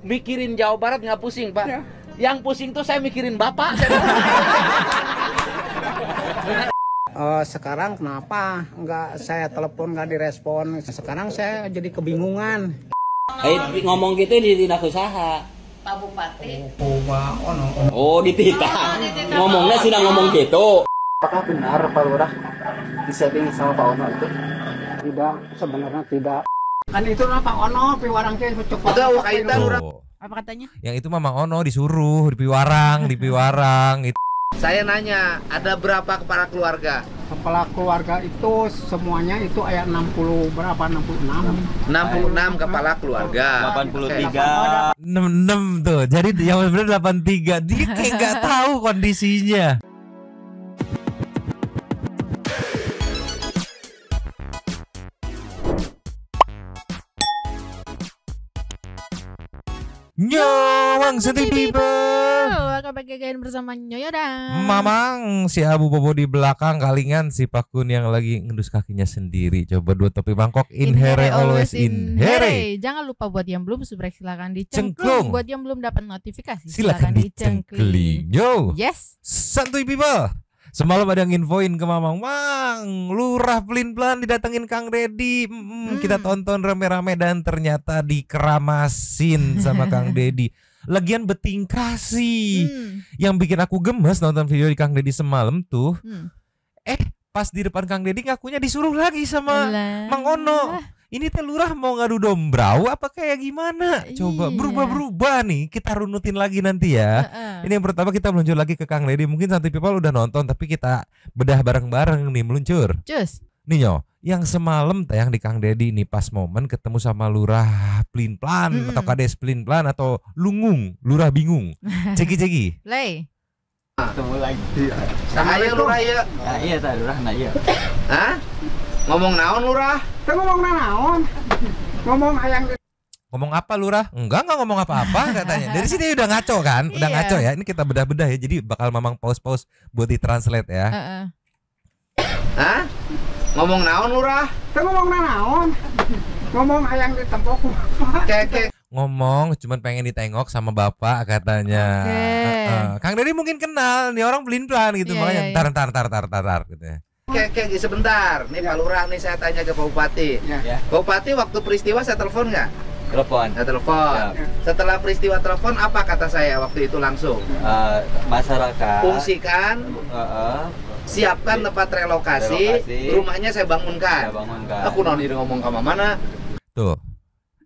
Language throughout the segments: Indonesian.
Mikirin Jawa Barat nggak pusing, Pak. Ya. Yang pusing tuh saya mikirin Bapak. Sekarang kenapa nggak saya telepon nggak direspon? Sekarang saya jadi kebingungan. Ngomong gitu di dinas usaha. Pak Bupati. Oh, dititah. Ngomongnya sudah ngomong gitu. Apakah benar Pak Lurah disetting sama Pak Ono itu? Tidak, sebenarnya tidak. Kan itu lah Pak Ono, piwarang ke cepat. Ada kaitan Lurah. Apa katanya? Yang itu Mamang Ono disuruh di Piwarang, di Piwarang itu. Saya nanya, ada berapa kepala keluarga? Kepala keluarga itu semuanya itu ayat 60 berapa? 66. 66 kepala keluarga. 83. 66 tuh. Jadi yang benar 83. Dia kayak nggak tahu kondisinya. Nyawang Senti People. Welcome back again bersama Nyoyo dan Mamang si Abu Bobo di belakang, kalingan si Pakun yang lagi ngendus kakinya sendiri. Coba dua topi mangkok, in here always in here. Jangan lupa buat yang belum subscribe silakan dicengklung. Cengklung. Buat yang belum dapat notifikasi Silakan dicengkling. Yo. Yes. Santuy People. Semalam ada yang infoin ke Mamang, Mang, Lurah pelin-pelan didatengin Kang Dedi. Kita tonton rame-rame dan ternyata dikeramasin sama Kang Dedi. Lagian betingkah sih. Yang bikin aku gemes nonton video di Kang Dedi semalam tuh. Pas di depan Kang Dedi ngakunya disuruh lagi sama Mang Ono. Ini teh Lurah mau ngadu dombrau apa kayak gimana? Coba berubah-berubah nih. Kita runutin lagi nanti ya. Ini yang pertama kita meluncur lagi ke Kang Dedi. Mungkin Santuy People udah nonton, tapi kita bedah bareng-bareng nih meluncur. Cus. Nih Nyo, yang semalam tayang di Kang Dedi nih pas momen ketemu sama Lurah pelin-pelan atau Kades pelin-pelan atau lungung, Lurah bingung. Ceki-ceki. Lay. Ketemu lagi. Saya Lurah ya. Nah, iya tah Lurah, nah iya. Hah? Ngomong naon Lurah? Saya ngomong naon? Ngomong ayang. Ngomong apa Lurah? Enggak ngomong apa-apa katanya. Dari sini udah ngaco kan? Udah ngaco ya. Ini kita bedah-bedah ya. Jadi bakal Mamang pause-pause buat ditranslate ya. Hah? Ngomong naon Lurah? Saya ngomong naon? Ngomong ayang di tempok. Kek. Ngomong cuman pengen ditengok sama bapak katanya. Kang Dedi mungkin kenal nih orang pelin-pelan gitu, makanya tar gitu ya. Kek sebentar. Nih Pak Lurah nih saya tanya ke Pak Bupati. Ya. Pak Bupati waktu peristiwa saya telepon nggak? Telepon. Saya telepon. Setelah peristiwa telepon apa kata saya waktu itu langsung? Masyarakat. Fungsikan. Siapkan tempat relokasi. Rumahnya saya bangunkan. Aku noni ngomong ke mana? Tuh.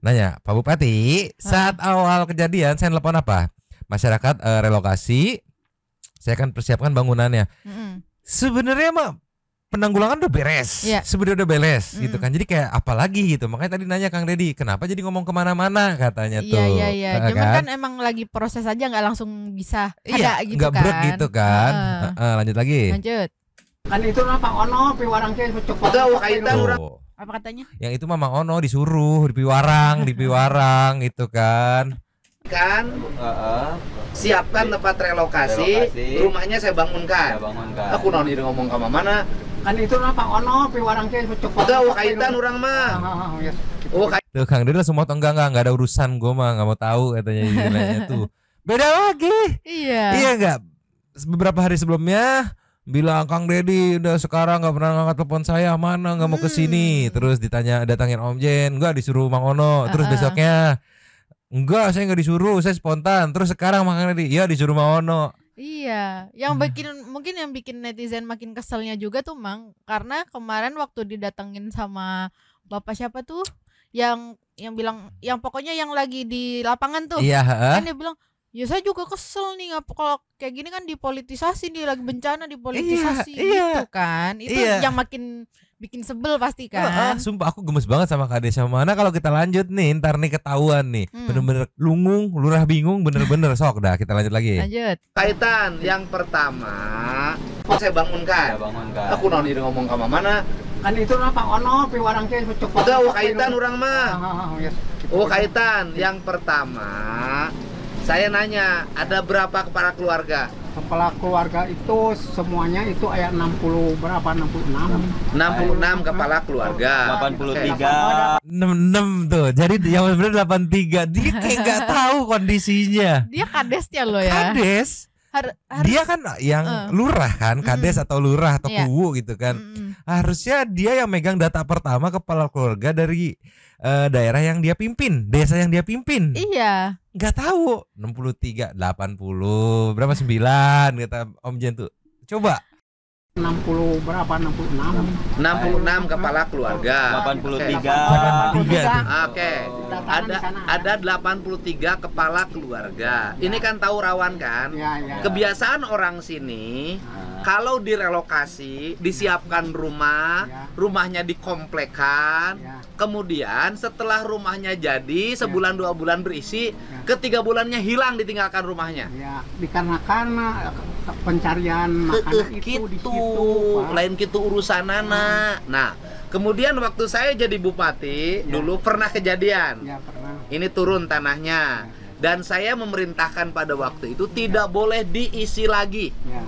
Nanya, Pak Bupati, saat awal kejadian saya telepon apa? Masyarakat relokasi. Saya akan persiapkan bangunannya. Sebenarnya mah penanggulangan udah beres, sebenarnya udah beres gitu kan. Jadi kayak apa lagi gitu. Makanya tadi nanya Kang Dedi, kenapa jadi ngomong kemana-mana katanya tuh. Iya. Cuman kan emang lagi proses aja, nggak langsung bisa ada gitu nggak kan. brek gitu kan. Lanjut lagi. Lanjut. Kan itu lah Pak Ono, piwarang ke cepat. Ada kaitan Lurah. Apa katanya? Yang itu Mamang Ono disuruh di Piwarang itu kan. Siapkan tempat relokasi. Rumahnya saya bangunkan. Aku noni ngomong ke mana? Kan itu lah Pak Ono, piwarang ke cepat. Ada kaitan orang mah. Tuh Kang Dedi langsung motong enggak ada urusan, gue mah nggak mau tahu katanya nilainya tuh. Beda lagi. Iya enggak. Beberapa hari sebelumnya bilang Kang Dedi udah sekarang nggak pernah ngangkat telepon saya, mana nggak mau kesini. Terus datangin Om Jen, enggak disuruh Mang Ono. Terus besoknya enggak, saya nggak disuruh, saya spontan. Terus sekarang Kang Dedi, ya disuruh Mang Ono. Iya, yang bikin netizen makin keselnya juga tuh Mang, karena kemarin waktu didatengin sama bapak siapa tuh yang bilang, yang pokoknya yang lagi di lapangan tuh, kan dia bilang, ya saya juga kesel nih, kalau kayak gini kan dipolitisasi, nih lagi bencana dipolitisasi gitu kan. Itu yang makin bikin sebel pasti kan. Sumpah aku gemes banget sama Kak Desya. Mana kalau kita lanjut nih, ntar nih ketahuan nih. Bener-bener lungung, Lurah bingung, bener-bener. Sok dah kita lanjut lagi. Lanjut. Kaitan yang pertama, saya bangunkan. Aku noni ngomong ke mana? Kan itu lah Pak Ono, piwarang ke cepat. Ada kaitan orang mah. Kaitan yang pertama, Saya nanya, ada berapa kepala keluarga? Kepala keluarga itu semuanya itu ayat 60 berapa? 66. 66 kepala keluarga. 83. 66 tuh. Jadi yang benar 83. Dia kayak nggak tahu kondisinya. Dia kadesnya loh ya. Kades. Dia kan yang lurah kan, kades atau lurah atau kuwu gitu kan. Harusnya dia yang megang data pertama kepala keluarga dari daerah yang dia pimpin, desa yang dia pimpin. Iya. Nggak tahu. 63, 80, berapa 9 kata Om Jen tuh. Coba. 60 berapa? 66. 66 kepala keluarga. 83. 83. Oke. Ada 83 kepala keluarga. Ini kan tahu rawan kan? Ya. Kebiasaan orang sini kalau direlokasi, disiapkan rumah, rumahnya dikomplekkan, kemudian setelah rumahnya jadi sebulan 2 bulan berisi, ke-3 bulannya hilang ditinggalkan rumahnya. Ya, dikarenakan pencarian makanan itu di situ, Pak. Lain gitu urusan anak. Nah, kemudian waktu saya jadi bupati dulu pernah kejadian. Ya, pernah. Ini turun tanahnya dan saya memerintahkan pada waktu itu tidak boleh diisi lagi. Ya.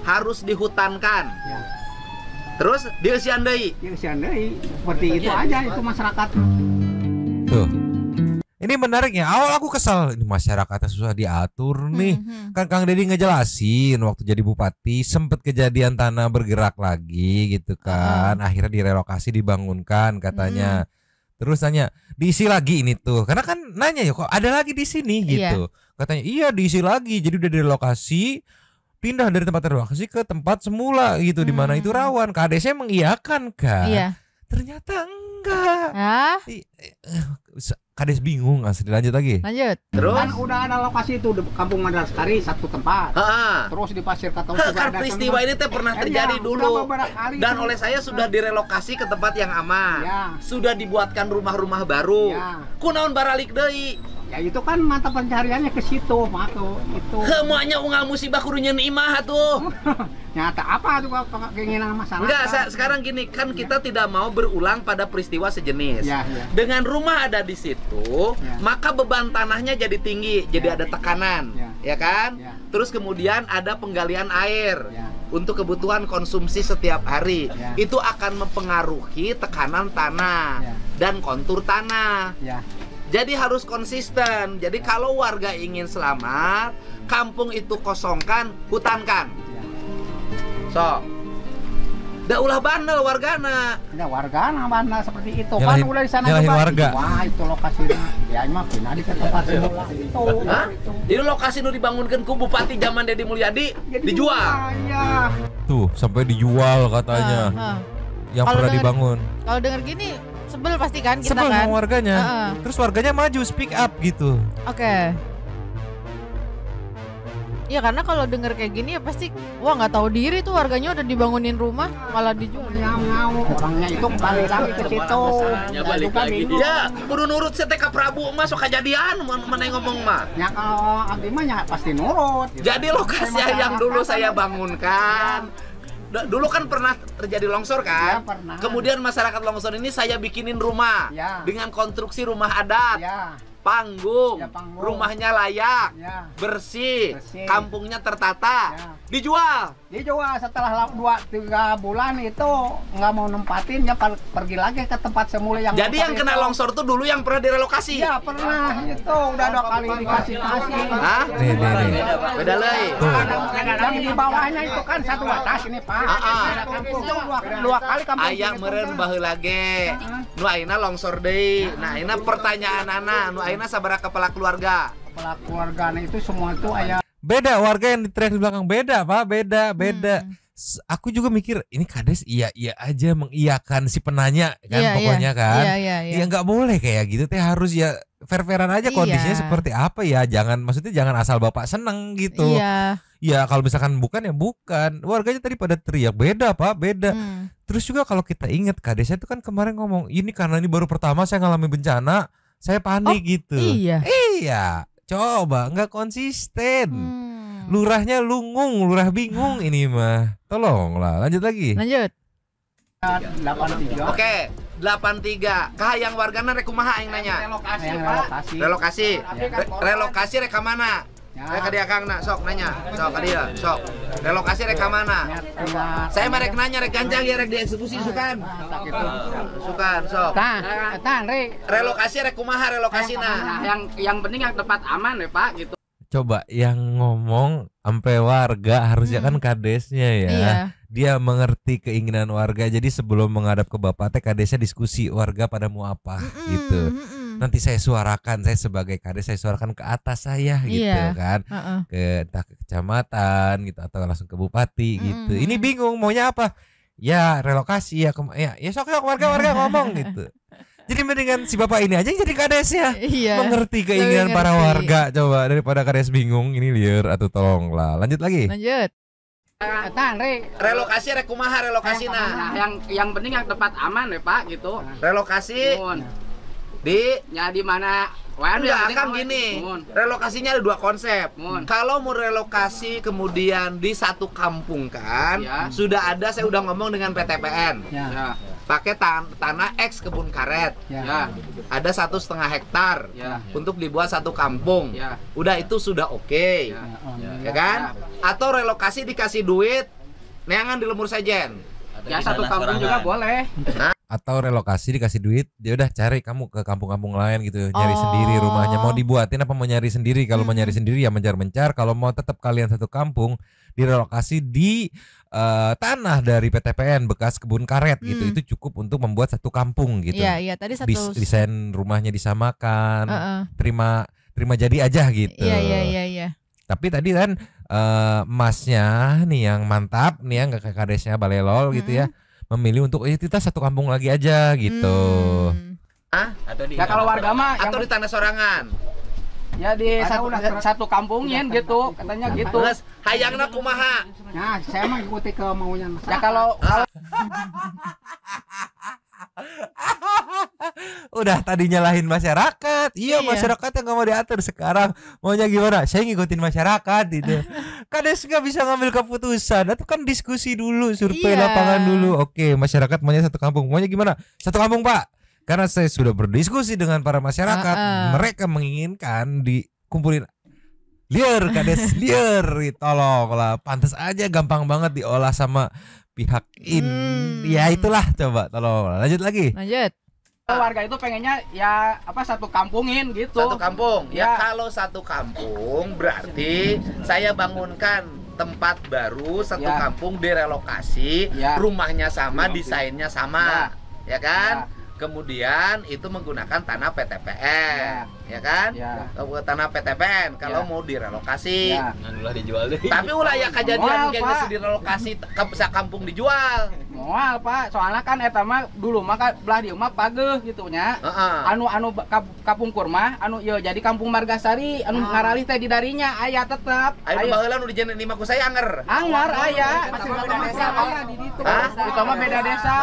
Harus dihutankan. Ya. Terus dieusian deui. Ya, seperti itu aja itu masyarakat. Tuh. Ini menariknya. Awal aku kesal, ini masyarakatnya susah diatur nih. Kan Kang Deddy ngejelasin waktu jadi bupati sempet kejadian tanah bergerak lagi gitu kan. Akhirnya direlokasi, dibangunkan katanya. Terus tanya, diisi lagi ini tuh. Karena kan nanya ya kok ada lagi di sini gitu. Katanya iya diisi lagi. Jadi udah direlokasi, pindah dari tempat relokasi ke tempat semula gitu, di mana itu rawan. KDC mengiyakan kan. Iya. Ternyata enggak. Hah? Kades bingung asli. Lanjut lagi. Lanjut. Terus Kan udah ada lokasi itu di Kampung Madagaskari satu tempat. Terus di Pasir Katau juga kan ada peristiwa tempat. ini teh pernah terjadi Iya, dulu. udah beberapa kali Dan itu. oleh saya sudah direlokasi ke tempat yang aman. Ya. Sudah dibuatkan rumah-rumah baru. Ya. Kunaon baralik deui. Ya itu kan mata pencariannya ke situ, Pak tuh. Itu. Heumoanya unggal musibah kurunyeun imah tuh. Nyata apa tuh keinginan masyarakat? Enggak, sekarang gini, kan kita tidak mau berulang pada peristiwa sejenis. Ya. Dengan rumah ada di situ, Ya. maka beban tanahnya jadi tinggi, jadi ada tekanan, ya kan? Ya. Terus kemudian ada penggalian air Ya. untuk kebutuhan konsumsi setiap hari. Ya. Itu akan mempengaruhi tekanan tanah Ya. dan kontur tanah. Ya. Jadi harus konsisten. Jadi kalau warga ingin selamat, kampung itu kosongkan, hutankan. Ya. So, da ulah bandel wargana. Ada warga mana seperti itu Nyalahin- kan udah di sana nyalahin juga. warga. Wah, itu lokasinya. Ya mah pindah di tempat semula itu. Hah? Jadi lokasi nu dibangunkan ku Bupati zaman Deddy Mulyadi Jadi dijual. Ya. Tuh sampai dijual katanya. Yang Kalau pernah denger- dibangun. Kalau denger gini sebel pasti kan kita Sebel kan. sama warganya. Heeh. Terus warganya maju speak up gitu. Oke. Ya karena kalau denger kayak gini ya pasti wah nggak tahu diri tuh warganya udah dibangunin rumah malah dijual. Ngau orangnya itu balik lagi ke situ. balik lagi. Ya, kudu nurut seteka Prabu mah sok kejadian mana yang ngomong mah. Ya kalau abdi mah ya pasti nurut. Jadi lokasi yang dulu saya bangunkan dulu kan pernah terjadi longsor kan? Ya, pernah. Kemudian masyarakat longsor ini saya bikinin rumah Ya. dengan konstruksi rumah adat. Ya. Panggung, Ya, panggung. rumahnya layak, Ya. bersih, Bersih. kampungnya tertata, Ya. dijual. Dia juga setelah 2-3 bulan itu nggak mau nempatin ya pergi lagi ke tempat semula yang Jadi yang kena itu. longsor tuh dulu yang pernah direlokasi. Iya pernah itu udah 2 kali dikasih. Hah? Nih. Beda lagi. Tuh. Yang di bawahnya itu kan satu batas ini Pak. Itu dua kali kampung Aya itu. meureun baheula ge. Nu ayeuna longsor deui. Nah, ayeuna pertanyaanana, nu ayeuna sabaraha kepala keluarga? Kepala keluarganya itu semua itu ayah. Beda warga yang teriak di belakang beda Pak, beda. Aku juga mikir ini kades iya aja mengiyakan si penanya kan pokoknya kan. Iya. Ya nggak boleh kayak gitu teh, harus ya fair-fairan aja kondisinya Iya. seperti apa ya. Maksudnya jangan asal Bapak seneng gitu. Iya. Ya kalau misalkan bukan ya bukan. Warganya tadi pada teriak beda Pak, beda. Terus juga kalau kita ingat kadesnya itu kan kemarin ngomong ini karena ini baru pertama saya ngalami bencana, saya panik gitu. Iya. Iya, coba nggak konsisten. Lurahnya lungung, lurah bingung ini mah. Tolonglah, lanjut lagi. Lanjut. 83. Oke, 83. Kahayang wargana rek kumaha aing nanya. Relokasi, Relokasi. Pak. Relokasi rek ka mana? Rek ka dia Kangna, sok nanya. Sok ka dia, sok. Relokasi rek ka mana? Saya mah rek nanya, rek ganjang ya rek dieksekusi sukan. Sukan, sok. Tah, Relokasi rek kumaha relokasina? Yang penting yang tempat aman ya Pak gitu. Coba yang ngomong sampai warga harusnya kan kadesnya ya. Iya. Dia mengerti keinginan warga. Jadi sebelum menghadap ke Bapak teh kadesnya diskusi warga pada mau apa gitu. Nanti saya suarakan, saya sebagai kades saya suarakan ke atas saya gitu kan. Ke entah ke kecamatan gitu atau langsung ke bupati gitu. Ini bingung maunya apa? Ya relokasi ya ya sok warga ngomong gitu. Jadi mendingan si bapak ini aja yang jadi kadesnya. Iya. Mengerti keinginan para warga coba daripada kades bingung ini liar atau tolonglah. Lanjut lagi. Lanjut. Tah, Relokasi rek kumaha relokasina? Yang penting yang tempat aman ya Pak gitu. Relokasi Mun. di Ya di mana? enggak kan gini. Relokasinya ada 2 konsep. Kalau mau relokasi kemudian di satu kampung kan, Ya. sudah ada saya udah ngomong dengan PTPN. Ya. Pakai tanah X kebun karet. Ya. Ada 1,5 hektar Ya. untuk dibuat satu kampung. Ya. Udah itu sudah oke. Ya kan? Atau relokasi dikasih duit neangan di lemur sejen. Ya satu kampung juga boleh. Atau relokasi dikasih duit, dia udah cari kamu ke kampung-kampung lain gitu, nyari sendiri rumahnya. Mau dibuatin apa mau nyari sendiri? Kalau mau nyari sendiri ya mencar-mencar. Kalau mau tetap kalian satu kampung, direlokasi di tanah dari PTPN bekas kebun karet gitu. Itu cukup untuk membuat satu kampung gitu. Iya, tadi satu Desain rumahnya disamakan, terima jadi aja gitu. Iya. Tapi tadi kan masnya nih yang mantap nih ya, nggak kayak kadesnya balelol gitu ya, memilih untuk kita satu kampung lagi aja gitu. Ya kalau warga mah Atau di tanah sorangan. ya di satu kampungin gitu katanya gitu. Terus hayangna kumaha? Nah, saya mah ikuti kemaunya masyarakat. Ya kalau Udah tadi nyalahin masyarakat. Iya, masyarakat yang gak mau diatur. Sekarang maunya gimana? Saya ngikutin masyarakat gitu. Kades gak bisa ngambil keputusan. Itu kan diskusi dulu, survei lapangan dulu. Oke, masyarakat maunya satu kampung. Maunya gimana? Satu kampung, Pak. Karena saya sudah berdiskusi dengan para masyarakat. Mereka menginginkan dikumpulin. Liar, Kades, liar. Tolonglah. Pantas aja gampang banget diolah sama pihak ya itulah, coba tolong lanjut lagi. Lanjut. warga itu pengennya ya apa satu kampungin gitu. Satu kampung. Ya, Ya. kalau satu kampung berarti saya bangunkan tempat baru satu Ya. kampung direlokasi, Ya. rumahnya sama, desainnya sama. Ya kan? Ya. Kemudian itu menggunakan tanah PTPN, ya kan? Ya. Tanah PTPN kalau Ya. mau direlokasi. Ya. Nganulah dijual deh. Tapi ulah ya kejadian Moal, kayaknya Pak. direlokasi ke kampung dijual. Moal Pak, soalnya kan eta mah dulu mah belah dieu mah pageuh gitu nya. Heeh. Anu kampung kurma, anu ieu jadi kampung Margasari, anu ngaralih teh di darinya aya tetep. Ayo baheula nu dijeun 5 ku saya anger. Anggar aya. Hah? Itu mah beda desa.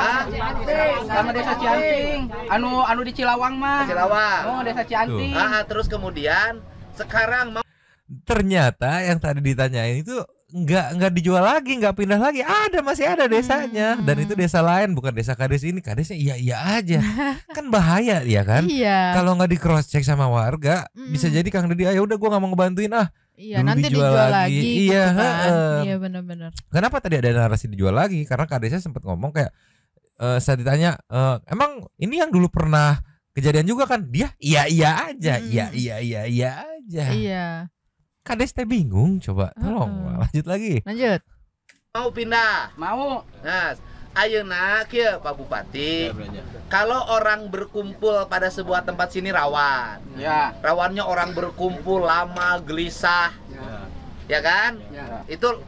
Sama desa Cianting. Anu di Cilawang mah. Cilawang. Oh, desa Cianting. Terus kemudian sekarang mau Ternyata yang tadi ditanyain itu nggak dijual lagi, nggak pindah lagi, masih ada desanya, dan itu desa lain, bukan desa kades ini. Kadesnya iya aja, kan bahaya ya kan. Iya. Kalau nggak di cross check sama warga, bisa jadi Kang Dedi, ya udah gue nggak mau ngebantuin Iya, dulu nanti dijual dijual lagi. lagi. Iya, gitu kan. heeh. Iya benar-benar. Kenapa tadi ada narasi dijual lagi? Karena kadesnya sempat ngomong kayak saya ditanya, emang ini yang dulu pernah kejadian juga kan? Dia iya aja, iya aja. Iya. Kades teh bingung, coba tolong lanjut lagi. Lanjut. mau pindah. Mau. Nah, ayeuna kieu Pak Bupati. Kalau orang berkumpul pada sebuah tempat sini rawan. Ya. Rawannya orang berkumpul lama, gelisah. Ya kan? Ya. Itu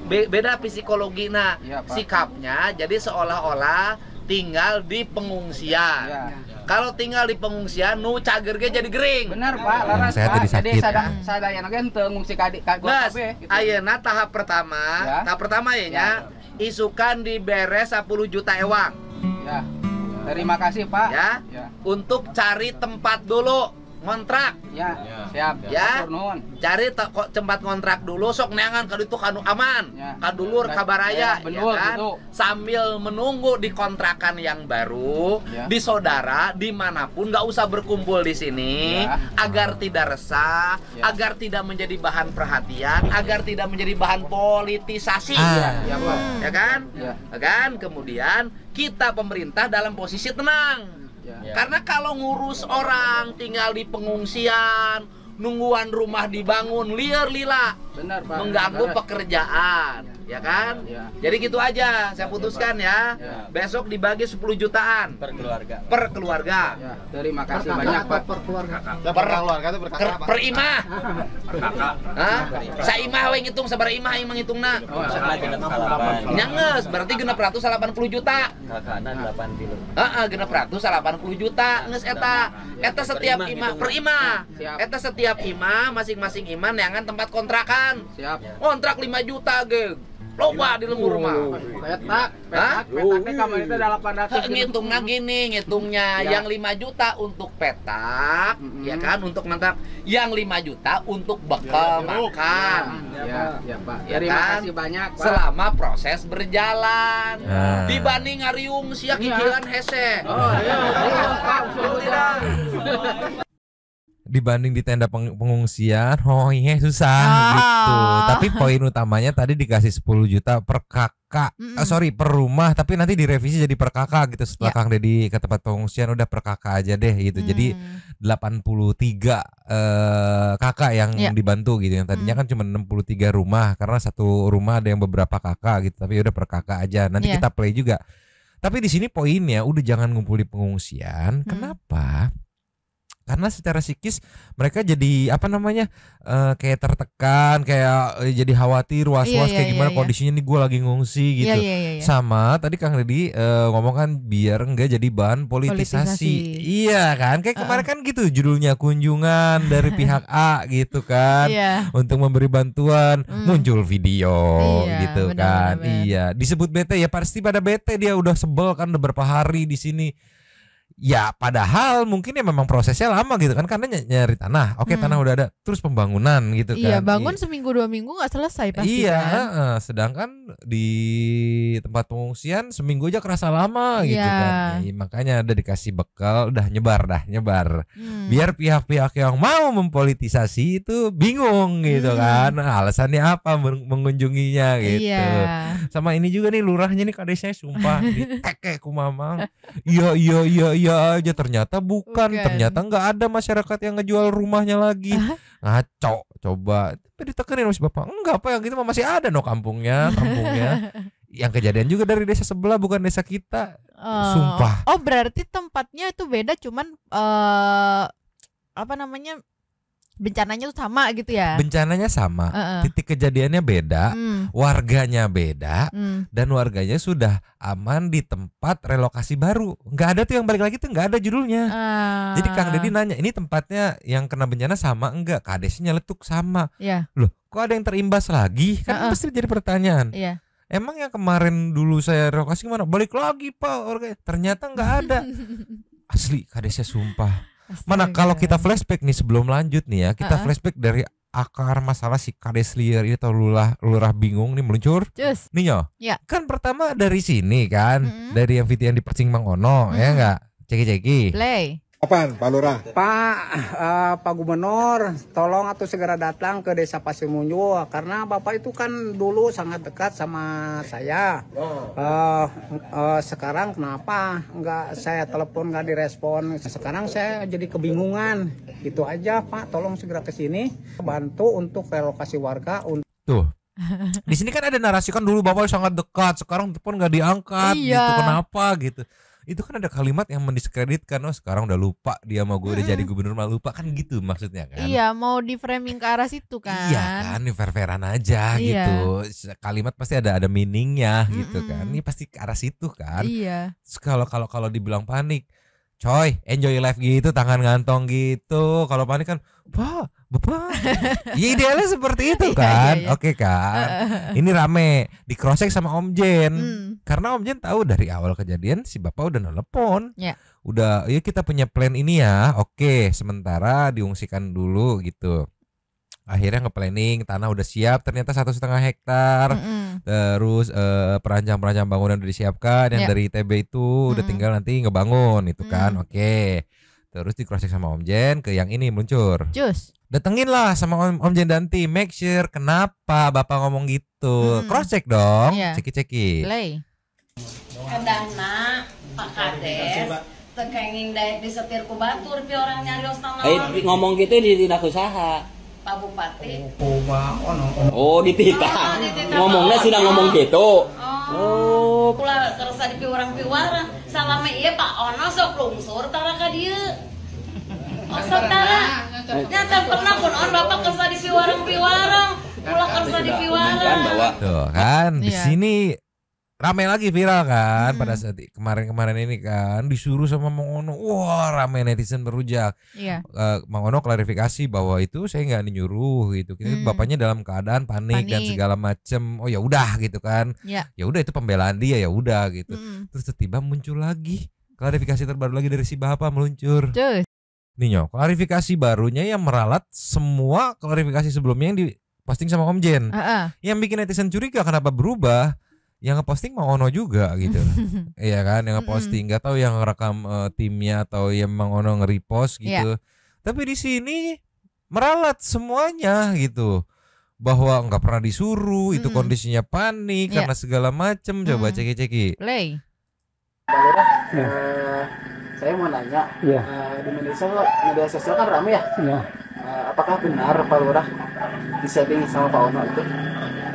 beda psikologina. Ya, Pak. Sikapnya jadi seolah-olah tinggal di pengungsian. Ya. Kalau tinggal di pengungsian nu cager ge jadi gering. Benar Pak, laras saya Pak. tadi Jadi sakit. sadayana ge henteu ngungsi ka Mas, gitu. ayeuna tahap pertama, Ya. tahap pertama ya nya, isukan diberes 10 juta ewang Ya. Terima kasih Pak. ya. Ya. Untuk cari tempat dulu. ngontrak. Ya, siap. Ya. Atur nuhun. Cari kok tempat ngontrak dulu sok neangan ka ditu kanu aman. Ya. Ka dulur kabaraya Ya, betul, kan. betul. Sambil menunggu di kontrakan yang baru, Ya. di saudara dimanapun nggak usah berkumpul di sini Ya. agar tidak resah, Ya. agar tidak menjadi bahan perhatian, agar tidak menjadi bahan politisasi. Ya, Pak. Ya kan? Ya. Ya kan? Kemudian kita pemerintah dalam posisi tenang. Ya. Karena kalau ngurus orang tinggal di pengungsian, nungguan rumah dibangun, liar lila, Benar, Pak. mengganggu Benar. pekerjaan, ya kan? Ya. Jadi gitu aja, saya putuskan ya. Ya. Besok dibagi 10 jutaan Per keluarga. per keluarga. Ya, terima kasih Per banyak, Pak. per keluarga. Per imah. Hah? Sa imah we ngitung sabar imah imah ngitungna. Oh, Karena genep salapan. Nyanges berarti genep 180 juta. Kakakna 8 kilo. Heeh, genep 180 juta geus eta. Eta setiap Per imah imah gitu. per imah. Siap. Eta setiap imah masing-masing imah neangan tempat kontrakan. Siap. Kontrak 5 juta ge. Loba di lembur rumah. Petak, Hah? petaknya kamar itu 800. Ngitungnya gini, ngitungnya Ya. yang 5 juta untuk petak, ya kan, untuk mantap. Yang 5 juta untuk bekal makan. Ya, ya, Pak. Ya Terima kan? kasih banyak, Pak. Selama proses berjalan. Nah. Dibanding ngariung sia kikiran hese. Oh, iya, iya, Pak. Betul tidak? Dibanding di tenda pengungsian, oh iya susah Ah. gitu. Tapi poin utamanya tadi dikasih 10 juta per kakak. Sorry, per rumah, tapi nanti direvisi jadi per kakak gitu. Setelah Ya. Kang Deddy ke tempat pengungsian udah per kakak aja deh gitu. Jadi 83 kakak yang Ya. dibantu gitu. Yang tadinya kan cuma 63 rumah karena satu rumah ada yang beberapa kakak gitu. Tapi udah per kakak aja. Nanti Ya. kita play juga. Tapi di sini poinnya udah jangan ngumpul di pengungsian. Kenapa? Karena secara psikis mereka jadi apa namanya kayak tertekan, kayak jadi khawatir, was-was Iya, kayak iya, gimana iya. kondisinya nih gue lagi ngungsi gitu. Iya. Sama tadi Kang Deddy ngomong kan biar enggak jadi bahan politisasi. Iya kan, kayak kemarin kan gitu judulnya kunjungan dari pihak A gitu kan. Iya. Untuk memberi bantuan muncul video Iya, gitu benar, kan. benar. Iya, disebut bete ya pasti pada bete dia udah sebel kan udah berapa hari di sini. Ya padahal mungkin ya memang prosesnya lama gitu kan karena nyari tanah. Oke, tanah udah ada, terus pembangunan gitu Iya, kan. bangun seminggu 2 minggu nggak selesai pasti Iya, kan. sedangkan di tempat pengungsian seminggu aja kerasa lama gitu Iya. kan. Makanya ada dikasih bekal, udah nyebar. Biar pihak-pihak yang mau mempolitisasi itu bingung gitu kan. Alasannya apa mengunjunginya gitu. Iya. Sama ini juga nih lurahnya nih kadesnya sumpah diteke ku mamang. Iya aja ternyata bukan. Ternyata nggak ada masyarakat yang ngejual rumahnya lagi. Ngaco coba. Tapi ditekenin sama si bapak. Enggak apa yang gitu mah masih ada no kampungnya. Yang kejadian juga dari desa sebelah bukan desa kita. Sumpah. Oh, berarti tempatnya itu beda cuman apa namanya? Bencananya tuh sama gitu ya. Bencananya sama, titik kejadiannya beda, warganya beda, dan warganya sudah aman di tempat relokasi baru. Nggak ada tuh yang balik lagi tuh nggak ada judulnya. Jadi Kang Deddy nanya, ini tempatnya yang kena bencana sama enggak? Kadesnya nyeletuk sama. Iya. Loh, kok ada yang terimbas lagi? Kan pasti jadi pertanyaan. Iya. Emang yang kemarin dulu saya relokasi kemana? Balik lagi Pak. Ternyata nggak ada. Asli kadesnya sumpah. Mana kalau kita flashback nih sebelum lanjut nih ya, kita flashback dari akar masalah si Kades liar ini atau lurah bingung nih meluncur. Cus. Nih yo. Ya. Kan pertama dari sini kan, dari yang video yang di Percing Mang Ono, ya enggak? Ceki-ceki. Play. Apaan, Pak Lurah? Pak Gubernur, tolong atau segera datang ke Desa Pasir Munjul karena Bapak itu kan dulu sangat dekat sama saya. Sekarang kenapa nggak saya telepon nggak direspon? Sekarang saya jadi kebingungan. Itu aja Pak, tolong segera ke sini bantu untuk relokasi warga. Tuh. Di sini kan ada narasi kan dulu Bapak sangat dekat, sekarang telepon nggak diangkat Iya. gitu. Kenapa gitu? Itu kan ada kalimat yang mendiskreditkan, oh sekarang udah lupa dia mau gue udah jadi gubernur malah lupa kan gitu maksudnya kan. Iya, mau di framing ke arah situ kan. Iya kan, ini fair-fairan aja Iya. gitu. Kalimat pasti ada meaningnya gitu kan. Ini pasti ke arah situ kan. Iya. Kalau dibilang panik, coy, enjoy life gitu, tangan ngantong gitu. Kalau panik kan, Pak, Bapak, ya idealnya seperti itu Iya, kan, iya, iya. oke kan. Ini rame di cross check sama Om Jen, karena Om Jen tahu dari awal kejadian si bapak udah nelpon, Ya. udah, ya kita punya plan ini ya, oke, sementara diungsikan dulu gitu. Akhirnya nge-planning, tanah udah siap, ternyata 1,5 hektar, terus perancang bangunan udah disiapkan, yang Ya. dari ITB itu udah tinggal nanti ngebangun itu kan, oke. Terus di cross check sama Om Jen ke yang ini meluncur. Cus. Datengin lah sama Om Jen dan tim, make sure kenapa bapak ngomong gitu, cross check dong, Iya. ceki-ceki. Play. Kadangna Pak Kades tekenging daek disetir ku batur pi orang nyarios Eh ngomong gitu di tindak usaha. Pak Bupati. Oh dititah. Ngomongnya sudah ngomong gitu. Oh, kula kerasa di pi urang piwara. Salame ieu Pak Ono sok lungsur tara ka dieu. Oh sok tara. Nyata pernah pun on Bapak kerasa di pi warang-piwarang. Kula kerasa di pi warang. Bahwa Tuh kan, di Iya. sini rame lagi viral kan pada saat kemarin-kemarin ini kan disuruh sama Mang Ono, wah rame netizen berujak. Iya. Mang Ono klarifikasi bahwa itu saya nggak nyuruh gitu, bapaknya dalam keadaan panik dan Panik. segala macem. Oh ya udah gitu kan, Ya. ya udah itu pembelaan dia ya udah gitu. Mm. Terus tiba-tiba muncul lagi klarifikasi terbaru lagi dari si bapak meluncur. Cus. Nih Nyok, klarifikasi barunya yang meralat semua klarifikasi sebelumnya yang diposting sama Om Jen. Yang bikin netizen curiga kenapa berubah. Yang ngeposting Mang Ono juga gitu. Iya kan, yang ngeposting, nggak tahu yang rekam timnya atau yang Mang Ono nge-repost gitu. Tapi di sini meralat semuanya gitu. Bahwa nggak pernah disuruh, itu kondisinya panik Iya. karena segala macem. Coba ceki-ceki. Play. Saya mau nanya, Iya. di media sosial kan ramai ya. Ya, Apakah benar Pak Lurah disetting sama Pak Ono itu?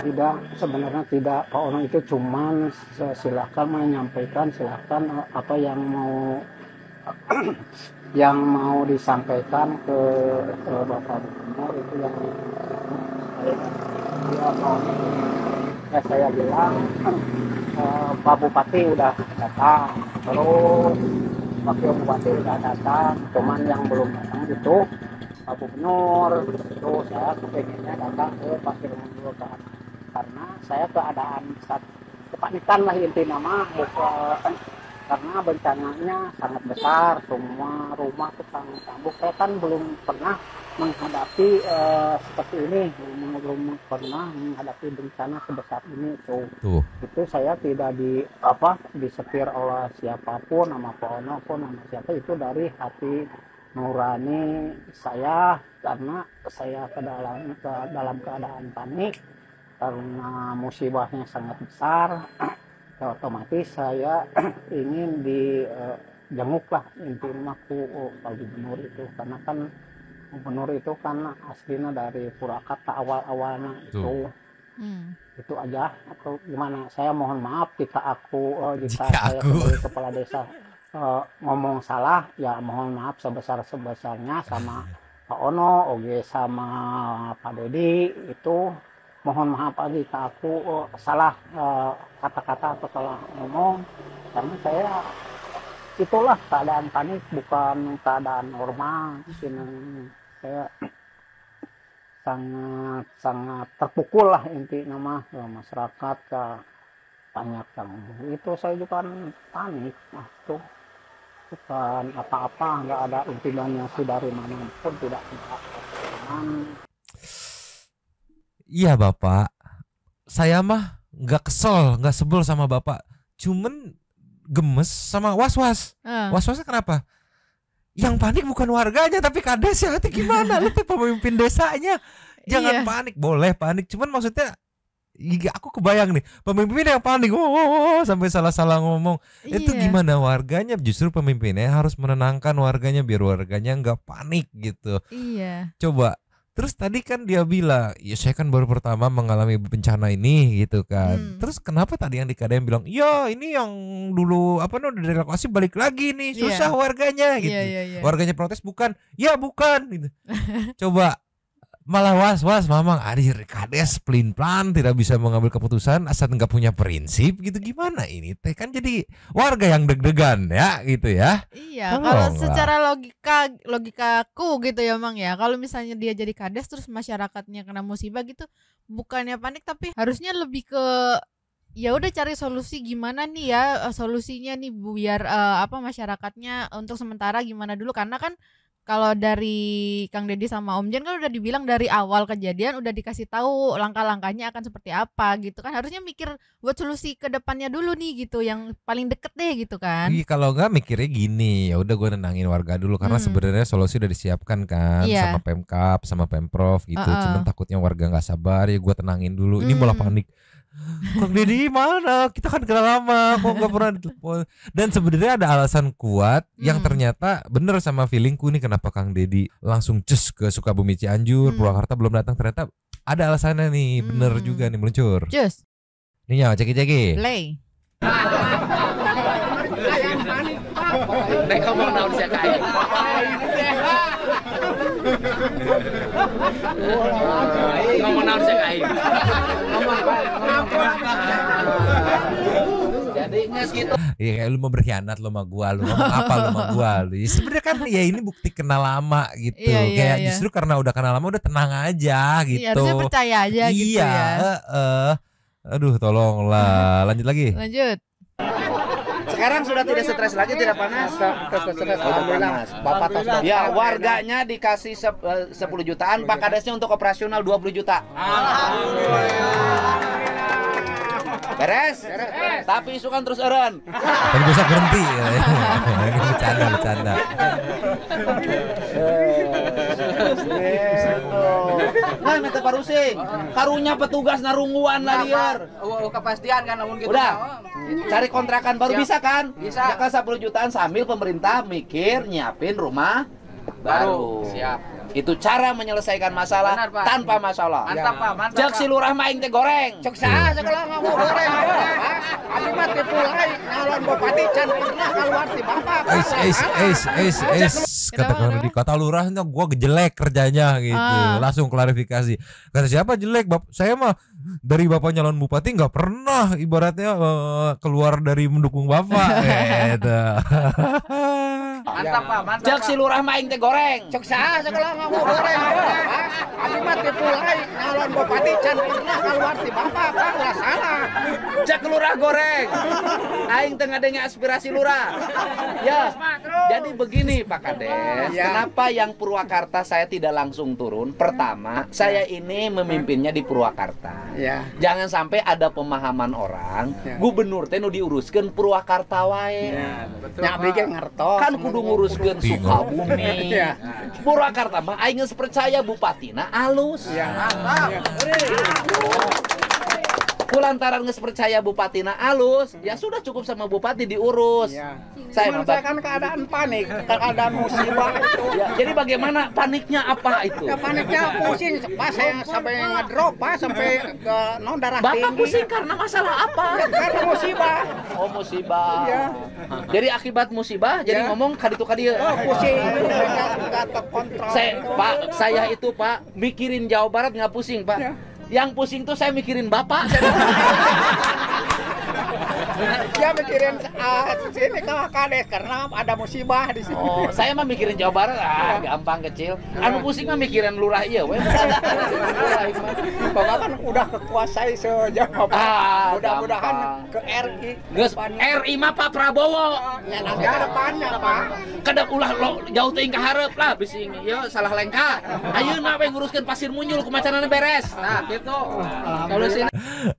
tidak, sebenarnya tidak. Pak Ono itu cuman silakan menyampaikan, silakan apa yang mau yang mau disampaikan ke Bapak Gubernur itu yang saya bilang Pak Bupati udah datang, terus Wakil Bupati udah datang, cuman yang belum datang itu Pak Gubernur. Itu saya kepengennya datang ke Wakil Gubernur karena saya keadaan kepanikan lah inti nama, karena bencananya sangat besar, semua rumah itu tangguh. Saya kan belum pernah menghadapi seperti ini, belum pernah menghadapi bencana sebesar ini tuh. Itu saya tidak disetir oleh siapapun, nama Pak Ono pun, nama siapa, itu dari hati nurani saya, karena saya dalam keadaan panik karena musibahnya sangat besar. Otomatis saya ingin dijenguk lah intinya Pak Gubernur itu, karena kan Gubernur itu kan aslinya dari Purwakarta awal-awalnya itu aja. Atau gimana, saya mohon maaf jika saya sebagai kepala desa ngomong salah, ya mohon maaf sebesar-besarnya sama Pak Ono, oke, sama Pak Dedi. Itu mohon maaf jika aku salah kata-kata atau salah ngomong, karena saya itulah keadaan panik, bukan keadaan normal. Saya sangat terpukul lah inti nama masyarakat ke banyak yang itu. Saya juga panik, tuh bukan apa-apa, nggak ada intimidasi dari mana pun, tidak ada. Iya Bapak, saya mah nggak kesel, nggak sebel sama Bapak, cuman gemes sama was-was. Was-wasnya kenapa? Yang panik bukan warganya tapi kades ya, hati gimana? Lu tuh pemimpin desanya, jangan panik, boleh panik, cuman maksudnya aku kebayang nih pemimpin yang panik, sampai salah-salah ngomong. Itu gimana warganya? Justru pemimpinnya harus menenangkan warganya biar warganya nggak panik gitu. Iya. Coba. Terus tadi kan dia bilang, ya saya kan baru pertama mengalami bencana ini gitu kan. Terus kenapa tadi yang di KDM bilang, ya ini yang dulu udah direlokasi balik lagi nih, susah warganya gitu. Warganya protes bukan, ya bukan gitu. Coba malah was-was Mamang adik kades pelin-pelan tidak bisa mengambil keputusan asal nggak punya prinsip gitu, gimana ini teh, kan jadi warga yang deg-degan ya gitu ya. Iya, kalau secara logikaku gitu ya Mang ya, kalau misalnya dia jadi kades terus masyarakatnya kena musibah gitu, bukannya panik tapi harusnya lebih ke ya udah cari solusi gimana nih ya, solusinya nih biar masyarakatnya untuk sementara gimana dulu, karena kan kalau dari Kang Deddy sama Om Jen kan udah dibilang dari awal kejadian udah dikasih tahu langkah-langkahnya akan seperti apa gitu kan, harusnya mikir buat solusi ke depannya dulu nih gitu, yang paling deket deh gitu kan. Iya, kalau enggak mikirnya gini, ya udah gue nenangin warga dulu karena sebenarnya solusi udah disiapkan kan sama Pemkab sama Pemprov gitu. Cuman takutnya warga nggak sabar, ya gue tenangin dulu. Ini malah panik. Kang Deddy mana? Kita kan kenal lama, kok nggak pernah ditelepon. Dan sebenarnya ada alasan kuat yang ternyata bener sama feelingku nih, kenapa Kang Deddy langsung cus ke Sukabumi Cianjur, Purwakarta belum datang, ternyata ada alasannya nih, bener juga nih meluncur. Cus. Nih ya, ceki-ceki. Play. Nek ngomong naon sia ka aing. Ngomong naon sia ka aing. Jadi nges gitu. Iya, kayak lu mau berkhianat lu sama gua, lu ngomong apa lu sama gua lu. Ya, sebenarnya kan ya ini bukti kenal lama gitu. Kayak justru karena udah kenal lama udah tenang aja gitu. Iya, harusnya percaya aja gitu ya. Aduh, tolonglah. Lanjut lagi. Lanjut. Sekarang sudah tidak stres lagi, tidak panas. Alhamdulillah. Bapak tos. Ya, warganya dikasih 10 jutaan, Pak Kadesnya untuk operasional 20 juta. Beres? Tapi isukan terus eren. Tapi besok berhenti. Ini bercanda. Nah, minta parusing. Karunya petugas narungguan lah liar. Kepastian kan namun gitu. Udah. Cari kontrakan baru bisa kan? Bisa. Nyaka 10 jutaan sambil pemerintah mikir nyiapin rumah baru. Siap. Itu cara menyelesaikan masalah. Benar, Pak. Tanpa masalah. Mantap Pak, mantap. Cek si lurah maing teh goreng. Cek saha sekolah ngamu goreng. Abi mah teu pulai nyalon bupati can pernah keluar ti bapak. Kata Kang Deddy, kata lurahnya gua jelek kerjanya gitu. Langsung klarifikasi. Kata siapa jelek? Saya mah dari bapak nyalon bupati nggak pernah ibaratnya keluar dari mendukung bapak. Gitu. Mantap Pak, mantap. Cek si lurah maing teh goreng. Cek saha sekolah ngamu goreng. Abi mah teu pulai nyalon bupati can pernah keluar ti bapak. Ulah salah. Cek lurah goreng. Aing teu ngadenge aspirasi lurah. Ya. Jadi begini Pak Kades, kenapa yang Purwakarta saya tidak langsung turun? Pertama, saya ini memimpinnya di Purwakarta. Jangan sampai ada pemahaman orang, gubernur teh nu diuruskeun Purwakarta wae. Nya abdi ge ngertos. Kan kudu nguruskeun Sukabumi. Purwakarta mah aing geus percaya bupatina alus. Kulantaran geus percaya bupatina alus, ya sudah cukup sama bupati diurus. Saya kan keadaan panik, keadaan musibah itu. Ya, jadi bagaimana paniknya apa itu? Ya paniknya pusing, pas saya sampai ngedrop, pas sampai ke darah tinggi. Bapak pusing karena masalah apa? Ya, karena musibah. Oh, musibah. Iya. Jadi akibat musibah jadi ngomong kaditu kadieu. Oh, pusing, enggak terkontrol. Saya itu Pak mikirin Jawa Barat nggak pusing Pak. Yang pusing tuh saya mikirin Bapak. Dia mikirin sini ke Kades karena ada musibah di sini. Oh, saya mah mikirin Jawa Barat gampang kecil. Anu pusing mah mikirin lurah ieu we. Bapak kan udah kekuasai sejauh apa. Mudah-mudahan ke RI. Geus RI mah Pak Prabowo. Ya nanti ke depannya Pak. Kadang ulah jauh teuing ka hareup lah bising ieu salah lengka. Ayeuna we nguruskeun pasir munyul kumacanana beres. Nah, gitu. Solusi.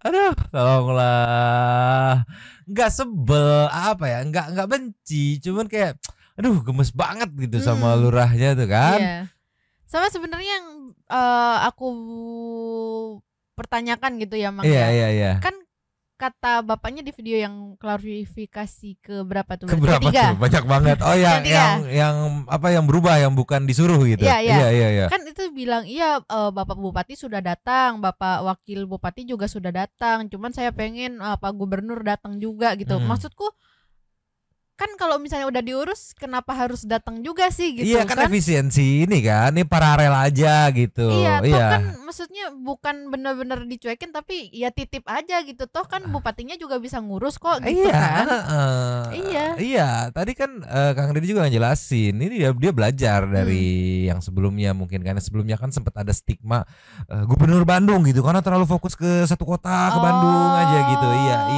Aduh, tolonglah. Nggak sebel apa ya, nggak benci, cuman kayak aduh gemes banget gitu sama lurahnya tuh kan. Iya. Sama sebenarnya yang aku pertanyakan gitu ya Mang. Iya. Kan kata bapaknya di video yang klarifikasi ke berapa tuh? Keberapa tuh? Banyak banget. Oh yang apa yang berubah yang bukan disuruh gitu. Iya. Kan itu bilang Bapak Bupati sudah datang, Bapak Wakil Bupati juga sudah datang. Cuman saya pengen Pak Gubernur datang juga gitu. Maksudku kan kalau misalnya udah diurus kenapa harus datang juga sih gitu. Iya kan efisiensi ini kan, ini paralel aja gitu. Iya, toh kan maksudnya bukan benar-benar dicuekin tapi ya titip aja gitu. Toh kan bupatinya juga bisa ngurus kok gitu kan. Iya, tadi kan Kang Deddy juga ngejelasin. Ini dia belajar dari yang sebelumnya mungkin, karena sebelumnya kan sempat ada stigma Gubernur Bandung gitu karena terlalu fokus ke satu kota, ke Bandung aja gitu.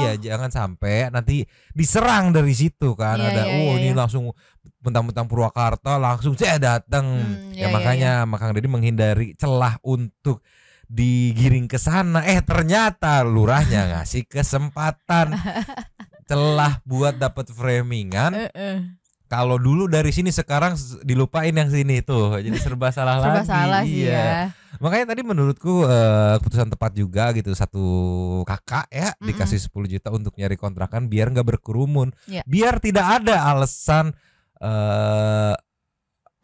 Iya, jangan sampai nanti diserang dari situ kan. Ini langsung mentang-mentang Purwakarta langsung saya datang. Makanya Kang Deddy menghindari celah untuk digiring ke sana. Ternyata lurahnya ngasih kesempatan celah buat dapat framingan. Kalau dulu dari sini, sekarang dilupain yang sini tuh. Jadi serba salah lagi. Iya. Makanya tadi menurutku keputusan tepat juga gitu. Satu kakak ya dikasih 10 juta untuk nyari kontrakan biar nggak berkerumun. Biar tidak ada alasan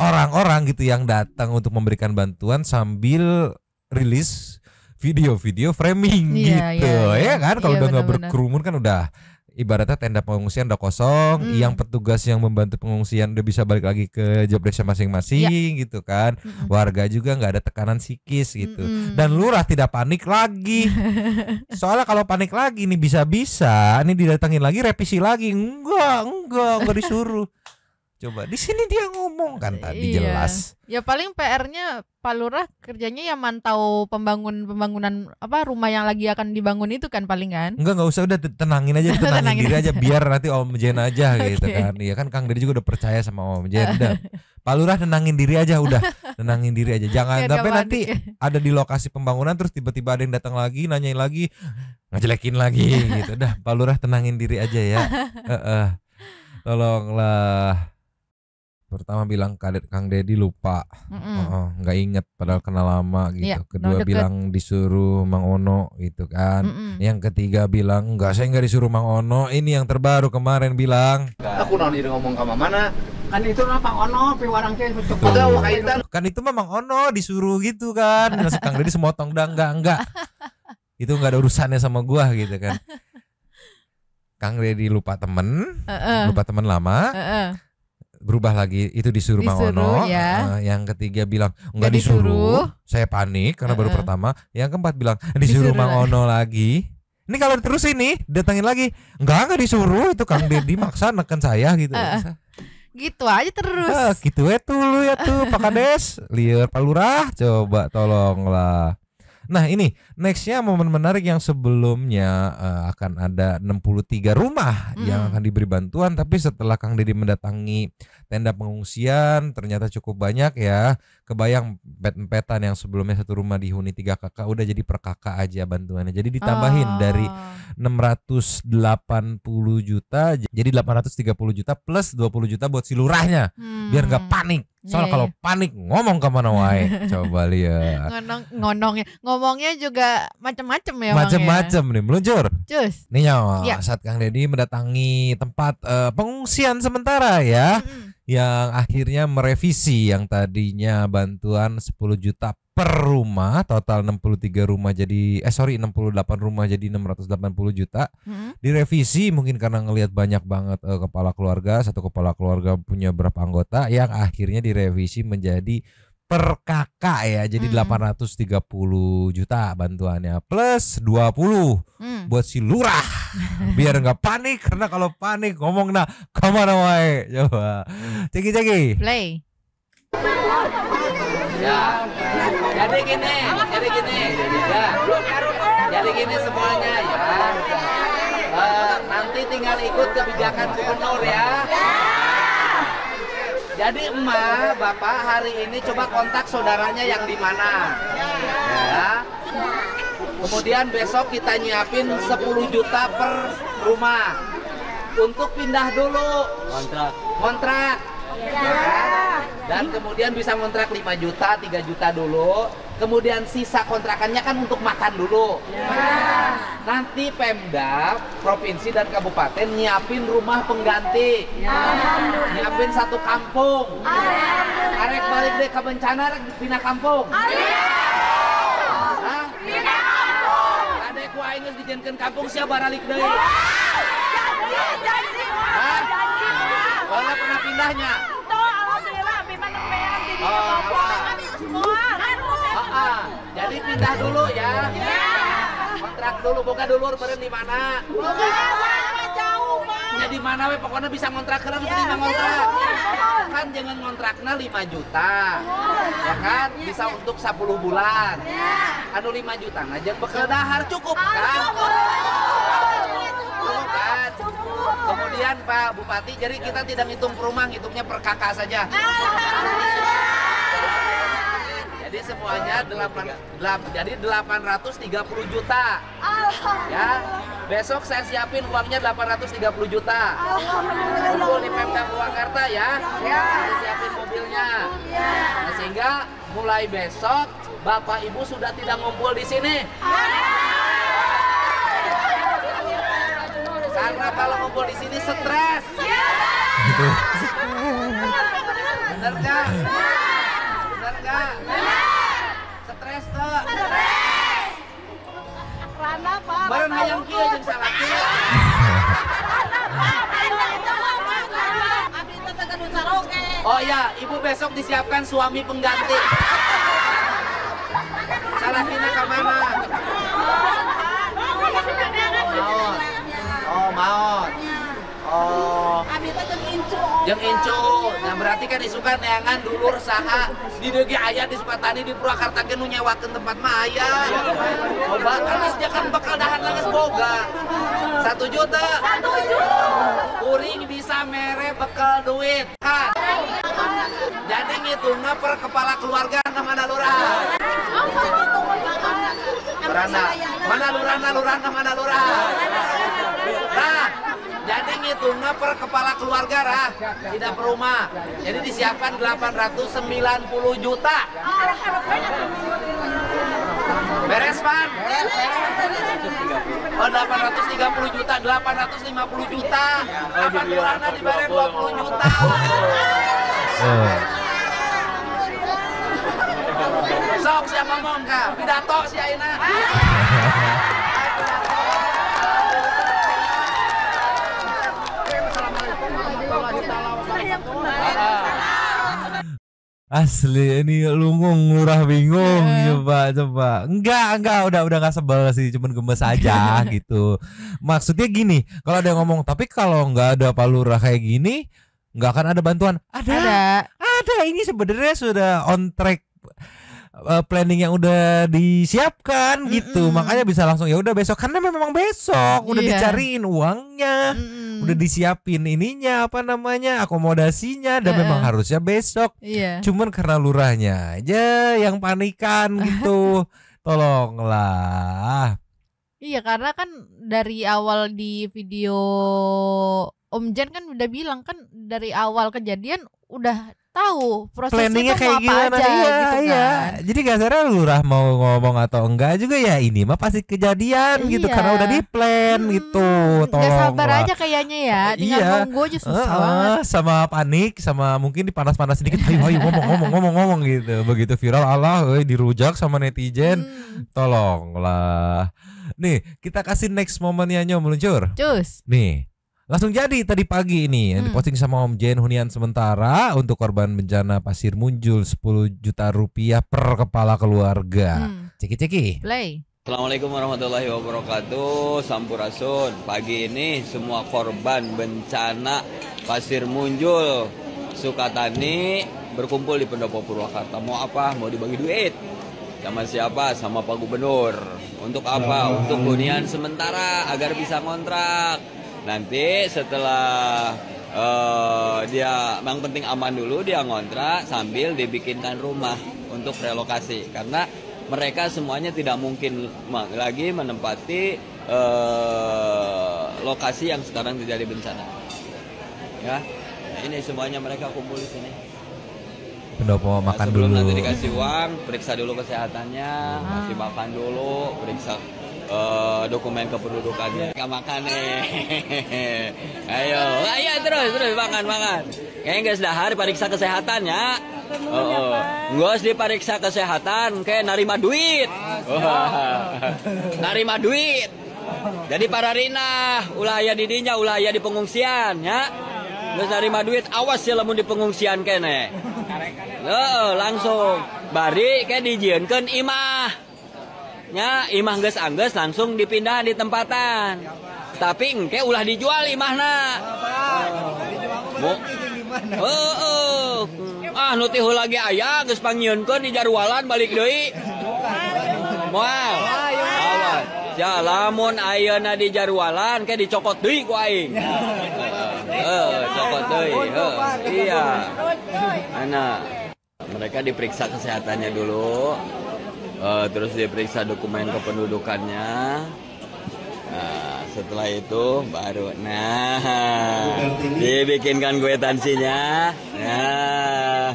orang-orang gitu yang datang untuk memberikan bantuan sambil rilis video-video framing gitu. Ya kan kalau udah nggak berkerumun kan udah ibaratnya tenda pengungsian udah kosong, yang petugas yang membantu pengungsian udah bisa balik lagi ke job desk masing-masing gitu kan. Warga juga nggak ada tekanan psikis gitu. Dan lurah tidak panik lagi. Soalnya kalau panik lagi nih bisa-bisa nih didatengin lagi, revisi lagi. Enggak disuruh. Coba di sini dia ngomong kan tadi jelas. Ya paling PR-nya Pak Lurah kerjanya ya mantau pembangunan rumah yang lagi akan dibangun itu kan paling kan. Enggak usah, udah tenangin aja, tenangin diri aja biar nanti Om Jen aja gitu kan. Iya kan Kang Deddy juga udah percaya sama Om Jen. Udah Pak Lurah tenangin diri aja udah. Tenangin diri aja. Jangan sampai nanti ada di lokasi pembangunan terus tiba-tiba ada yang datang lagi nanyain lagi, ngejelekin lagi gitu. Udah Pak Lurah tenangin diri aja ya. Tolonglah. Pertama bilang Kang Deddy lupa, nggak inget padahal kenal lama gitu. Kedua bilang disuruh Mang Ono gitu kan. Yang ketiga bilang saya nggak disuruh Mang Ono. Ini yang terbaru kemarin bilang. Aku nanti ngomong ke mana? Kan itu Mang Ono piwarang teh kan itu mah Mang Ono disuruh gitu kan. Masuk Kang Deddy semotong enggak. Itu nggak ada urusannya sama gua gitu kan. Kang Deddy lupa temen lama. Berubah lagi itu disuruh Mang Ono. Yang ketiga bilang enggak disuruh. Saya panik karena baru pertama. Yang keempat bilang disuruh Mang Ono lagi. Ini kalau terus ini datangin lagi enggak disuruh, itu Kang Deddy maksa neken saya gitu. Gitu aja terus. Gitu lu ya tuh Pak Kades, liar Pak Lurah, coba tolonglah. Nah ini nextnya momen menarik yang sebelumnya akan ada 63 rumah yang akan diberi bantuan, tapi setelah Kang Deddy mendatangi tenda pengungsian ternyata cukup banyak ya. Kebayang empet-empetan yang sebelumnya satu rumah dihuni 3 kakak udah jadi per kakak aja bantuannya. Jadi ditambahin dari 680 juta jadi 830 juta plus 20 juta buat si lurahnya biar nggak panik. Soalnya kalau panik ngomong kemana wae. Coba lihat. Ngomongnya juga macam-macam ya. Macam-macam nih meluncur. Cus. Nih nyawa saat Kang Deddy mendatangi tempat pengungsian sementara ya. Yang akhirnya merevisi yang tadinya bantuan 10 juta per rumah, total 63 rumah jadi 68 rumah jadi 680 juta. Direvisi mungkin karena ngelihat banyak banget kepala keluarga, satu kepala keluarga punya berapa anggota, yang akhirnya direvisi menjadi per kakak ya, jadi 830 juta bantuannya plus 20 buat si lurah biar nggak panik, karena kalau panik ngomong kemana wae. Coba ceki play ya. Jadi gini ya, jadi gini semuanya ya. Nanti tinggal ikut kebijakan gubernur ya. Jadi emak, bapak hari ini coba kontak saudaranya yang di mana, ya. Kemudian besok kita nyiapin 10 juta per rumah untuk pindah dulu kontrak. Ya. Dan kemudian bisa kontrak 5 juta, 3 juta dulu. Kemudian sisa kontrakannya kan untuk makan dulu. Nanti Pemda, provinsi dan kabupaten nyiapin rumah pengganti. Nyiapin satu kampung. Arek balik deh ke bencana, arek pindah kampung. Pindah kampung. Adek ku aing geus dijieunkeun kampung sia baralik deui. Janji. Mana pernah pindahnya? Jadi pindah dulu ya. Kontrak dulu, boga dulur beren di mana? Ya di mana we pokoknya bisa ngontrak karena terima ngontrak. Kan jangan ngontrakna 5 juta. Ya kan? Bisa untuk 10 bulan. Anu 5 juta aja bekal dahar cukup kan? Cukup kan? Kemudian Pak Bupati, jadi kita tidak ngitung per rumah, ngitungnya per kakak saja. Jadi semuanya 830 juta. Ya. Besok saya siapin uangnya 830 juta. Kumpul di Pemda Purwakarta ya. Saya siapin mobilnya. Nah, sehingga mulai besok Bapak Ibu sudah tidak ngumpul di sini. Karena kalau ngumpul di sini stres. Bener nggak? Bener nggak? Stres tuh. Barang hayang kieu jeung salaki. Oh ya, Ibu besok disiapkan suami pengganti. Salakina ka mana? Maot. Oh. Jeung incu. Nah berarti kan isukan neangan dulur saha di dieu ge aya di Sukatani di Purwakarta ge nu nyewakeun tempat mah aya. Coba kan disediakan bekal dahan geus boga. 1 juta. 1 juta. Kuring bisa mere bekal duit kan. Jadi ngitungna per kepala keluarga na mana lurah. Lurana. Mana lurah na mana lurah. Nah, jadi ngitungnya per kepala keluarga Rah, tidak per rumah. Jadi disiapkan 890 juta. Beres Pan? Oh 830 juta, 850 juta. Apa lurahna diberi 20 juta. Sok siapa ngomong kah? Pidato si Aina. Asli ini lunggung lurah bingung. Coba enggak udah nggak sebel sih, cuman gemes aja gitu. Maksudnya gini, kalau ada yang ngomong tapi kalau nggak ada Pak Lurah kayak gini nggak akan ada bantuan. Ada ini sebenarnya sudah on track. Planning yang udah disiapkan gitu, makanya bisa langsung ya udah besok, karena memang besok udah dicariin uangnya, udah disiapin ininya apa namanya akomodasinya, dan memang harusnya besok. Cuman karena lurahnya aja yang panikan gitu. Tolonglah. Iya, karena kan dari awal di video Om Jen kan udah bilang kan dari awal kejadian udah tahu prosesnya planningnya kayak apa gimana aja, iya, gitu kan. Iya. Jadi kasarnya lurah mau ngomong atau enggak juga ya ini mah pasti kejadian gitu karena udah di plan gitu. Gak sabar aja kayaknya ya, tinggal nunggu aja susah banget. Sama panik, sama mungkin dipanas-panas sedikit, ayo ngomong gitu. Begitu viral Allah dirujak sama netizen. Tolonglah. Nih, kita kasih next momennya Nyom meluncur. Cus. Nih. Langsung jadi tadi pagi ini yang diposting sama Om Jen, hunian sementara untuk korban bencana Pasir Munjul 10 juta rupiah per kepala keluarga. Ceki. Play. Assalamualaikum warahmatullahi wabarakatuh. Sampurasun. Pagi ini semua korban bencana Pasir Munjul Sukatani berkumpul di Pendopo Purwakarta. Mau apa? Mau dibagi duit. Sama siapa? Sama Pak Gubernur. Untuk apa? Untuk hunian sementara agar bisa ngontrak. Nanti setelah dia yang penting aman dulu, dia ngontrak sambil dibikinkan rumah untuk relokasi, karena mereka semuanya tidak mungkin lagi menempati lokasi yang sekarang terjadi bencana. Ya, nah, ini semuanya mereka kumpul di sini. Pendopo makan sebelum dulu. Nanti dikasih uang, periksa dulu kesehatannya, kasih makan dulu, periksa dokumen kependudukannya. Makan nih. Ayo terus makan. Kayaknya guys dahar diperiksa kesehatannya. Nggak diperiksa kesehatan kayak narima duit. Narima duit. Jadi para rina ulah aya di dinya, ulah aya di pengungsian ya. Geus narima duit, awas ya lamun di pengungsian kene. Langsung bari kayak dijieunkeun imah. Nya imah geus anggeus langsung dipindah di tempatan. Tapi engke ulah dijual imahna. Nu teh lagi aya geus pangieunkeun di jarwalan balik deui. Moal. Awas. Ya lamun ayeuna di jarwalan kayak dicokot deui ku aing. Cokot deui. Iya. Ana mereka diperiksa kesehatannya dulu. Terus diperiksa dokumen kependudukannya. Nah, setelah itu baru dibikinkan kwitansinya. Nah.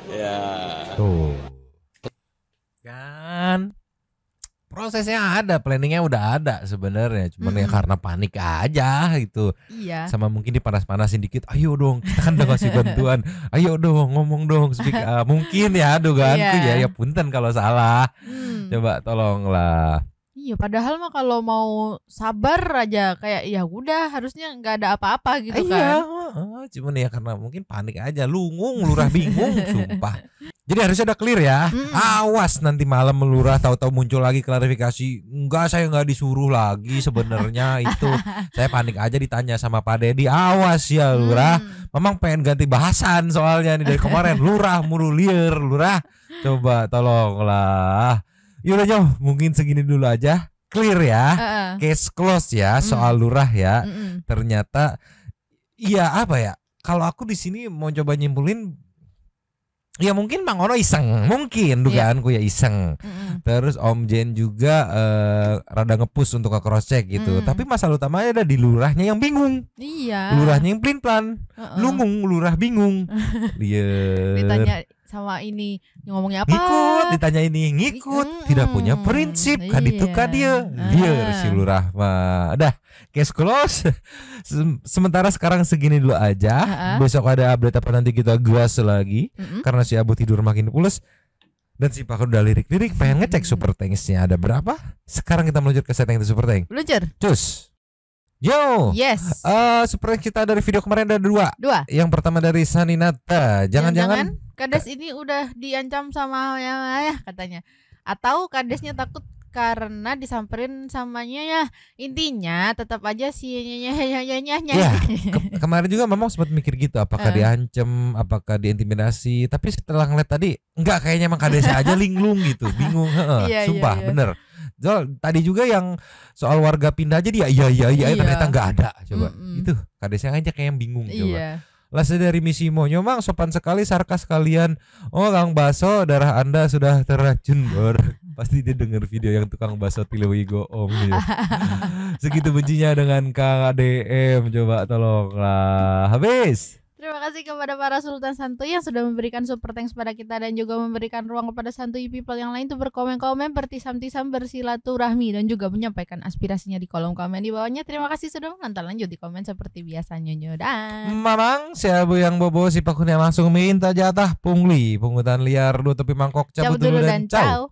Ya. Tuh. Kan prosesnya ada, planningnya udah ada sebenarnya, cuman ya karena panik aja gitu. Iya. Sama mungkin dipanas-panasin dikit, ayo dong kita kan udah kasih bantuan, ayo dong ngomong dong speak up. Mungkin ya dugaanku ya punten kalau salah. Coba tolonglah. Iya, padahal mah kalau mau sabar aja kayak ya udah harusnya nggak ada apa-apa gitu kan. Iya, cuman ya karena mungkin panik aja, lurah bingung, sumpah. Jadi harusnya udah clear ya. Awas nanti malam lurah tahu-tahu muncul lagi klarifikasi. Enggak, saya nggak disuruh lagi sebenarnya itu. Saya panik aja ditanya sama Pak Dedi. Awas ya lurah. Memang pengen ganti bahasan soalnya nih dari kemarin. Lurah mulu liar, lurah. Coba tolonglah. Yaudah jauh, mungkin segini dulu aja. Clear ya. Case close ya soal lurah ya. Ternyata iya apa ya? Kalau aku di sini mau coba nyimpulin, ya mungkin Mang Ono iseng, mungkin dugaanku ya iseng. Terus Om Jen juga rada ngepus untuk ke cross check gitu. Tapi masalah utamanya ada di lurahnya yang bingung. Iya. Lurahnya yang pelin-pelan, lungung, lurah bingung. Ditanya sama ini ngomongnya apa? Ngikut, ditanya ini ngikut, tidak punya prinsip. Kaditu kadia, liar si lurah mah. Dah, case close. Sementara sekarang segini dulu aja. Besok ada update apa nanti kita gas lagi. Karena si Abu tidur makin pules. Dan si Pak udah lirik-lirik pengen ngecek super tanksnya ada berapa. Sekarang kita meluncur ke setting itu super tank. Meluncur. Cus. Yo. Yes. Super tank kita dari video kemarin ada dua. Yang pertama dari Saninata. Jangan-jangan Kades ini udah diancam sama ya katanya. Atau kadesnya takut karena disamperin samanya ya. Intinya tetap aja si kemarin juga memang sempat mikir gitu, apakah diancam, apakah diintimidasi. Tapi setelah ngeliat tadi enggak, kayaknya emang kadesnya aja linglung gitu, bingung. Sumpah bener. Tadi juga yang soal warga pindah aja dia iya ternyata enggak ada. Coba itu kadesnya aja kayak yang bingung coba. Lase dari Misi Monyo, Mang sopan sekali, sarkas kalian. Oh Kang Baso, darah Anda sudah terracun bor. Pasti dia denger video yang tukang baso Tilewi Goong ya. Segitu bencinya dengan Kang ADM. Coba tolonglah. Habis. Terima kasih kepada para Sultan Santuy yang sudah memberikan super thanks pada kita dan juga memberikan ruang kepada Santuy people yang lain untuk berkomen-komen, bertisam-tisam, bersilaturahmi dan juga menyampaikan aspirasinya di kolom komen di bawahnya. Terima kasih sudah menonton, lanjut di komen seperti biasanya dan Mamang si Abu yang bobo si Pakunnya langsung minta jatah pungli pungutan liar 2 tepi mangkok cabut dulu dan ciao.